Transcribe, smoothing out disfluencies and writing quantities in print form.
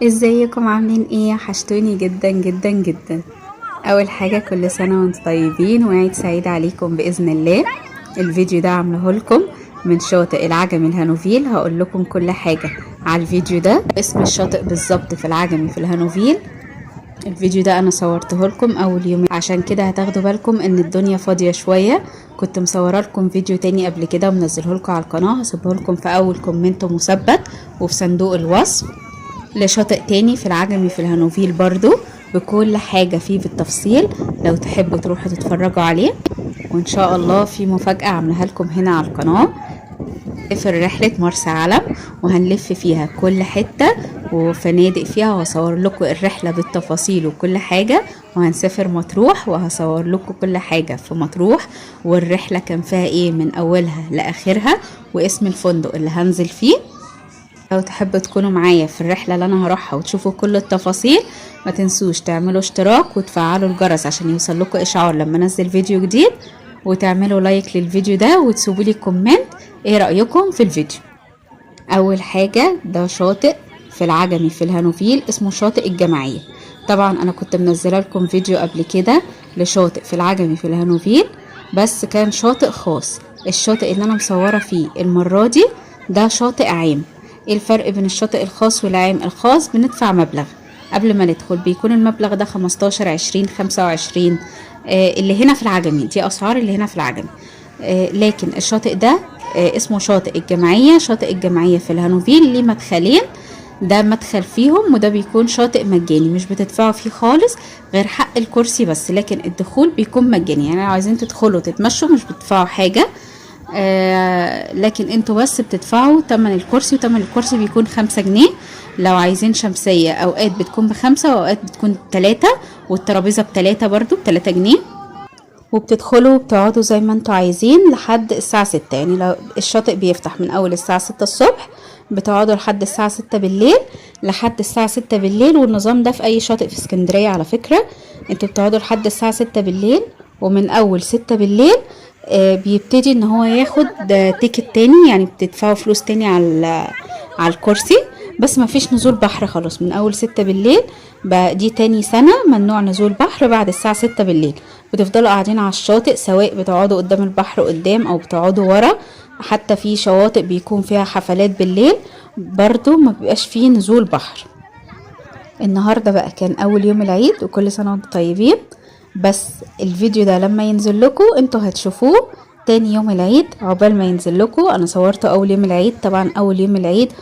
ازيكم عاملين ايه؟ وحشتوني جدا جدا جدا. اول حاجة كل سنة وانتم طيبين وعيد سعيد عليكم بإذن الله. الفيديو ده عامله لكم من شاطئ العجمي الهانوفيل. هقول لكم كل حاجة على الفيديو ده، اسم الشاطئ بالظبط في العجمي في الهانوفيل. الفيديو ده انا صورته لكم اول يوم، عشان كده هتاخدوا بالكم ان الدنيا فاضية شوية. كنت مصوره لكم فيديو تاني قبل كده ومنزله لكم على القناة، هسيبه لكم في اول كومنت مثبت وفي صندوق الوصف. لشاطئ تاني في العجمي في الهانوفيل برضو بكل حاجة فيه بالتفصيل، لو تحبوا تروحوا تتفرجوا عليه. وان شاء الله في مفاجأة عاملاها لكم هنا على القناة في رحلة مرسى علم، وهنلف فيها كل حتة وفنادق فيها، وهصور لكم الرحلة بالتفاصيل وكل حاجة. وهنسافر مطروح وهصور لكم كل حاجة في مطروح، والرحلة كان فيها ايه من اولها لاخرها، واسم الفندق اللي هنزل فيه. لو تحبوا تكونوا معايا في الرحلة اللي انا هروحها وتشوفوا كل التفاصيل، ما تنسوش تعملوا اشتراك وتفعلوا الجرس عشان يوصل لكم اشعار لما انزل فيديو جديد، وتعملوا لايك للفيديو ده وتسيبوا لي كومنت ايه رأيكم في الفيديو. اول حاجة ده شاطئ في العجمي في الهانوفيل اسمه شاطئ الجمعية. طبعا انا كنت منزله لكم فيديو قبل كده لشاطئ في العجمي في الهانوفيل، بس كان شاطئ خاص. الشاطئ اللي انا مصوره فيه المرة دي ده شاطئ عام. ايه الفرق بين الشاطئ الخاص والعام؟ الخاص بندفع مبلغ قبل ما ندخل، بيكون المبلغ ده 15 20 25. اللي هنا في العجمي دي اسعار اللي هنا في العجمي. لكن الشاطئ ده اسمه شاطئ الجمعية. شاطئ الجمعية في الهانوفيل ليه مدخلين، ده مدخل فيهم وده بيكون شاطئ مجاني، مش بتدفعوا فيه خالص غير حق الكرسي بس، لكن الدخول بيكون مجاني. يعني لو عايزين تدخلوا تتمشوا مش بتدفعوا حاجة، لكن انتوا بس بتدفعوا تمن الكرسي، وتمن الكرسي بيكون 5 جنيه. لو عايزين شمسية اوقات بتكون ب5 واوقات بتكون ب3، والترابيزة ب3 برضو ب3 جنيه. وبتدخلوا وبتقعدوا زي ما انتوا عايزين لحد الساعة 6. يعني لو الشاطئ بيفتح من اول الساعة 6 الصبح، بتقعدوا لحد الساعة 6 بالليل، لحد الساعة 6 بالليل. والنظام ده في اي شاطئ في اسكندرية على فكرة. انتوا بتقعدوا لحد الساعة 6 بالليل، ومن اول 6 بالليل بيبتدي ان هو ياخد تيكت تاني، يعني بتدفعوا فلوس تاني على الكرسي. بس ما فيش نزول بحر خلاص من اول 6 بالليل بقى. دي تاني سنة ممنوع نزول بحر بعد الساعة 6 بالليل. بتفضلوا قاعدين على الشاطئ، سواء بتقعدوا قدام البحر قدام او بتقعدوا ورا. حتى في شواطئ بيكون فيها حفلات بالليل برضو ما بيبقاش فيه نزول بحر. النهاردة بقى كان اول يوم العيد، وكل سنة وانتم طيبين. بس الفيديو ده لما ينزل لكم انتوا هتشوفوه تاني يوم العيد. عقبال ما ينزل لكم، انا صورته اول يوم العيد. طبعا اول يوم العيد